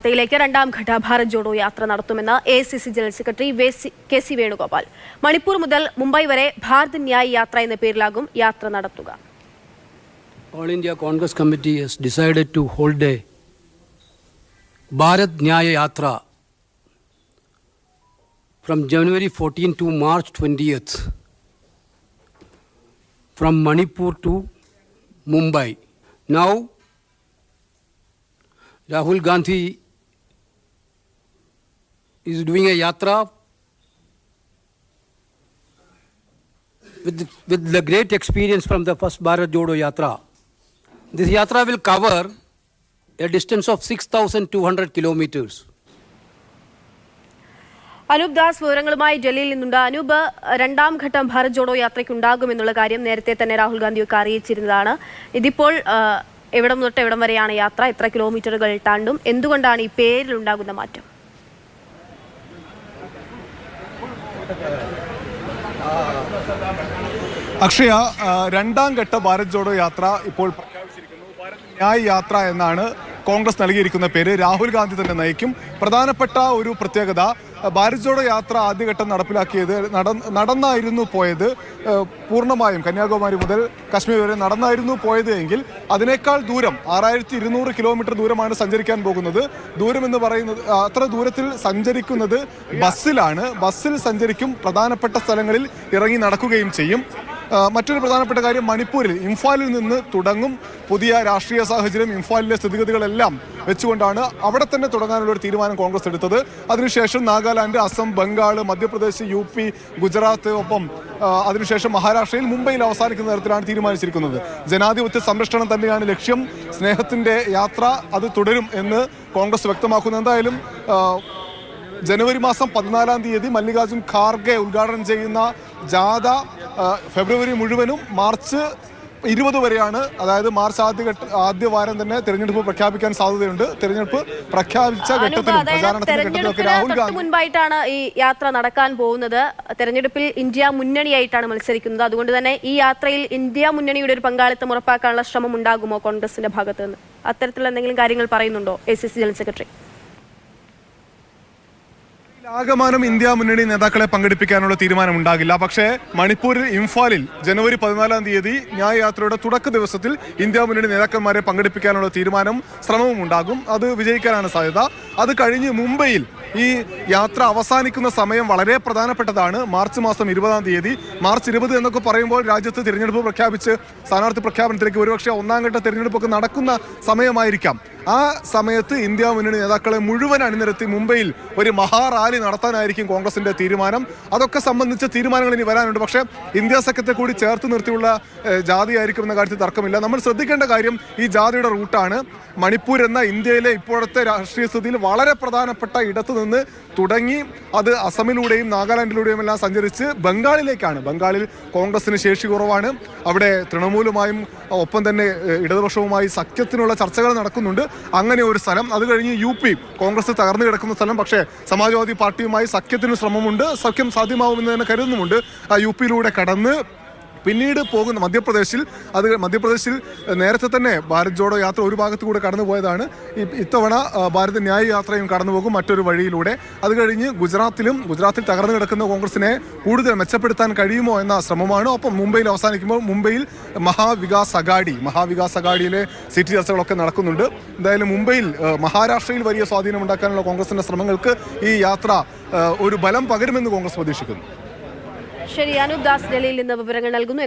യിലേക്ക് രണ്ടാം ഘട്ട ഭാരത് ജോഡോ യാത്ര നടത്തുമെന്ന് AICC general secretary K C. Venugopal. Manipur മുതൽ മുംബൈ വരെ ഭാരത് ന്യായ് യാത്ര എന്ന പേരിലാകും യാത്ര നടത്തുക. All India Congress Committee has decided to hold a Bharat Nyaya Yatra from January 14 to March 20th from Manipur to Mumbai. Now, Rahul Gandhi is doing a yatra with the great experience from the first Bharat Jodo Yatra. This yatra will cover a distance of 6,200 kilometers. Anoop Das വിവരങ്ങളുമായി ഡൽഹിയിൽ നിന്നുണ്ട്. അനൂപ്, രണ്ടാം ഘട്ടം ഭാരത് ജോഡോ യാത്രയ്ക്കുണ്ടാകുമെന്നുള്ള കാര്യം നേരത്തെ തന്നെ രാഹുൽ ഗാന്ധിയൊക്കെ അറിയിച്ചിരുന്നതാണ്. ഇതിപ്പോൾ എവിടം തൊട്ട് എവിടം വരെയാണ് യാത്ര? എത്ര കിലോമീറ്ററുകൾ താണ്ടും? എന്തുകൊണ്ടാണ് ഈ പേരിലുണ്ടാകുന്ന മാറ്റം? അക്ഷയ, രണ്ടാം ഘട്ട ഭാരത് ജോഡോ യാത്ര ഇപ്പോൾ പ്രഖ്യാപിച്ചിരിക്കുന്നു. ഭാരത് ന്യായ് യാത്ര എന്നാണ് കോൺഗ്രസ് നൽകിയിരിക്കുന്ന പേര്. രാഹുൽ ഗാന്ധി തന്നെ നയിക്കും. പ്രധാനപ്പെട്ട ഒരു പ്രത്യേകത, ഭാരത് ജോഡോ യാത്ര ആദ്യഘട്ടം നടപ്പിലാക്കിയത് നടന്നായിരുന്നു പോയത്. പൂർണ്ണമായും കന്യാകുമാരി മുതൽ കശ്മീർ വരെ നടന്നായിരുന്നു പോയത് എങ്കിൽ അതിനേക്കാൾ ദൂരം 6200 കിലോമീറ്റർ ദൂരമാണ് സഞ്ചരിക്കാൻ പോകുന്നത്. ദൂരം എന്ന് പറയുന്നത് അത്ര ദൂരത്തിൽ സഞ്ചരിക്കുന്നത് ബസ്സിലാണ്. ബസ്സിൽ സഞ്ചരിക്കും. പ്രധാനപ്പെട്ട സ്ഥലങ്ങളിൽ ഇറങ്ങി നടക്കുകയും ചെയ്യും. മറ്റൊരു പ്രധാനപ്പെട്ട കാര്യം, മണിപ്പൂരിൽ ഇംഫാലിൽ നിന്ന് തുടങ്ങും. പുതിയ രാഷ്ട്രീയ സാഹചര്യം, ഇംഫാലിലെ സ്ഥിതിഗതികളെല്ലാം വെച്ചുകൊണ്ടാണ് അവിടെ തന്നെ തുടങ്ങാനുള്ള ഒരു തീരുമാനം കോൺഗ്രസ് എടുത്തത്. അതിനുശേഷം നാഗാലാൻഡ്, അസം, ബംഗാൾ, മധ്യപ്രദേശ്, UP, ഗുജറാത്ത്, ഒപ്പം അതിനുശേഷം മഹാരാഷ്ട്രയിൽ, മുംബൈയിൽ അവസാനിക്കുന്ന തരത്തിലാണ് തീരുമാനിച്ചിരിക്കുന്നത്. ജനാധിപത്യ സംരക്ഷണം തന്നെയാണ് ലക്ഷ്യം. സ്നേഹത്തിന്റെ യാത്ര അത് തുടരും എന്ന് കോൺഗ്രസ് വ്യക്തമാക്കുന്നു. എന്തായാലും ജനുവരി മാസം 14-ാം തീയതി മല്ലികാർജുൻ ഖാർഗെ ഉദ്ഘാടനം ചെയ്യുന്ന ജാഥ ഫെബ്രുവരി മുഴുവനും മാർച്ച് 20 വരെയാണ്. അതായത് മാർച്ച് ആദ്യ വാരം തന്നെ തെരഞ്ഞെടുപ്പ് പ്രഖ്യാപിക്കാൻ സാധ്യതയുണ്ട്. തെരഞ്ഞെടുപ്പ് പ്രഖ്യാപിച്ച ഘട്ടത്തിലും പ്രചാരണത്തിന്റെ ഘട്ടത്തിലൊക്കെ രാഹുൽ ഗാന്ധി മുൻപായിട്ടാണ് ഈ യാത്ര നടക്കാൻ പോകുന്നത്. തെരഞ്ഞെടുപ്പിൽ ഇന്ത്യ മുന്നണിയായിട്ടാണ് മത്സരിക്കുന്നത്. അതുകൊണ്ട് തന്നെ ഈ യാത്രയിൽ ഇന്ത്യ മുന്നണിയുടെ ഒരു പങ്കാളിത്തം ഉറപ്പാക്കാനുള്ള ശ്രമം ഉണ്ടാകുമോ കോൺഗ്രസിന്റെ ഭാഗത്ത് നിന്ന്? അത്തരത്തിലുള്ള എന്തെങ്കിലും കാര്യങ്ങൾ പറയുന്നുണ്ടോ എഐസിസി ജനറൽ സെക്രട്ടറി? ആകമാനം ഇന്ത്യ മുന്നണി നേതാക്കളെ പങ്കെടുപ്പിക്കാനുള്ള തീരുമാനം ഉണ്ടാകില്ല. പക്ഷേ മണിപ്പൂരിൽ ഇംഫാലിൽ ജനുവരി 14-ാം തീയതി ന്യായ യാത്രയുടെ തുടക്ക ദിവസത്തിൽ ഇന്ത്യ മുന്നണി നേതാക്കന്മാരെ പങ്കെടുപ്പിക്കാനുള്ള തീരുമാനം, ശ്രമവും ഉണ്ടാകും. അത് വിജയിക്കാനാണ് സാധ്യത. അത് കഴിഞ്ഞ് മുംബൈയിൽ ഈ യാത്ര അവസാനിക്കുന്ന സമയം വളരെ പ്രധാനപ്പെട്ടതാണ്. മാർച്ച് മാസം 20-ാം തീയതി. മാർച്ച് 20 എന്നൊക്കെ പറയുമ്പോൾ രാജ്യത്ത് തിരഞ്ഞെടുപ്പ് പ്രഖ്യാപിച്ച് സ്ഥാനാർത്ഥി പ്രഖ്യാപനത്തിലേക്ക് ഒരുപക്ഷെ ഒന്നാം ഘട്ട തിരഞ്ഞെടുപ്പൊക്കെ നടക്കുന്ന സമയമായിരിക്കാം. ആ സമയത്ത് ഇന്ത്യ മുന്നണി നേതാക്കളെ മുഴുവൻ അണിനിരത്തി മുംബൈയിൽ ഒരു മഹാറാലി നടത്താനായിരിക്കും കോൺഗ്രസിന്റെ തീരുമാനം. അതൊക്കെ സംബന്ധിച്ച തീരുമാനങ്ങൾ ഇനി വരാനുണ്ട്. പക്ഷേ ഇന്ത്യ സഖ്യത്തെ കൂടി ചേർത്ത് നിർത്തിയുള്ള ജാഥയായിരിക്കും എന്ന കാര്യത്തിൽ തർക്കമില്ല. നമ്മൾ ശ്രദ്ധിക്കേണ്ട കാര്യം ഈ ജാഥയുടെ റൂട്ടാണ്. മണിപ്പൂർ എന്ന ഇന്ത്യയിലെ ഇപ്പോഴത്തെ രാഷ്ട്രീയ സ്ഥിതിയിൽ വളരെ പ്രധാനപ്പെട്ട ഇടത്തു നിന്ന് തുടങ്ങി അത് അസമിലൂടെയും നാഗാലാൻഡിലൂടെയും എല്ലാം സഞ്ചരിച്ച് ബംഗാളിലേക്കാണ്. ബംഗാളിൽ കോൺഗ്രസിന് ശേഷി കുറവാണ്. അവിടെ തൃണമൂലുമായും ഒപ്പം തന്നെ ഇടതുപക്ഷവുമായി സഖ്യത്തിനുള്ള ചർച്ചകൾ നടക്കുന്നുണ്ട്. അങ്ങനെ ഒരു സ്ഥലം. അത് കഴിഞ്ഞ് UP കോൺഗ്രസ് തകർന്നു കിടക്കുന്ന സ്ഥലം. പക്ഷേ സമാജ്വാദി പാർട്ടിയുമായി സഖ്യത്തിന് ശ്രമമുണ്ട്. സഖ്യം സാധ്യമാവുമെന്ന് തന്നെ കരുതുന്നുമുണ്ട്. UP യിലൂടെ കടന്ന് പിന്നീട് പോകുന്ന മധ്യപ്രദേശിൽ നേരത്തെ തന്നെ ഭാരത് ജോഡോ യാത്ര ഒരു ഭാഗത്തു കൂടെ കടന്നു പോയതാണ്. ഇത്തവണ ഭാരത് ന്യായ് യാത്രയും കടന്നു പോകും മറ്റൊരു വഴിയിലൂടെ. അത് കഴിഞ്ഞ് ഗുജറാത്തിൽ തകർന്നു കിടക്കുന്ന കോൺഗ്രസിനെ കൂടുതൽ മെച്ചപ്പെടുത്താൻ കഴിയുമോ എന്ന ശ്രമമാണ്. ഒപ്പം മുംബൈയിൽ അവസാനിക്കുമ്പോൾ മുംബൈയിൽ മഹാവികാസ് അഗാഡിയിലെ സീറ്റ് ചർച്ചകളൊക്കെ നടക്കുന്നുണ്ട്. എന്തായാലും മുംബൈയിൽ മഹാരാഷ്ട്രയിൽ വലിയ സ്വാധീനം ഉണ്ടാക്കാനുള്ള കോൺഗ്രസിന്റെ ശ്രമങ്ങൾക്ക് ഈ യാത്ര ഒരു ബലം പകരുമെന്ന് കോൺഗ്രസ് പ്രതീക്ഷിക്കുന്നു. ശരി, അനൂപ് ദാസ് ഡൽഹിയിൽ നിന്ന് വിവരങ്ങൾ നൽകുന്നു.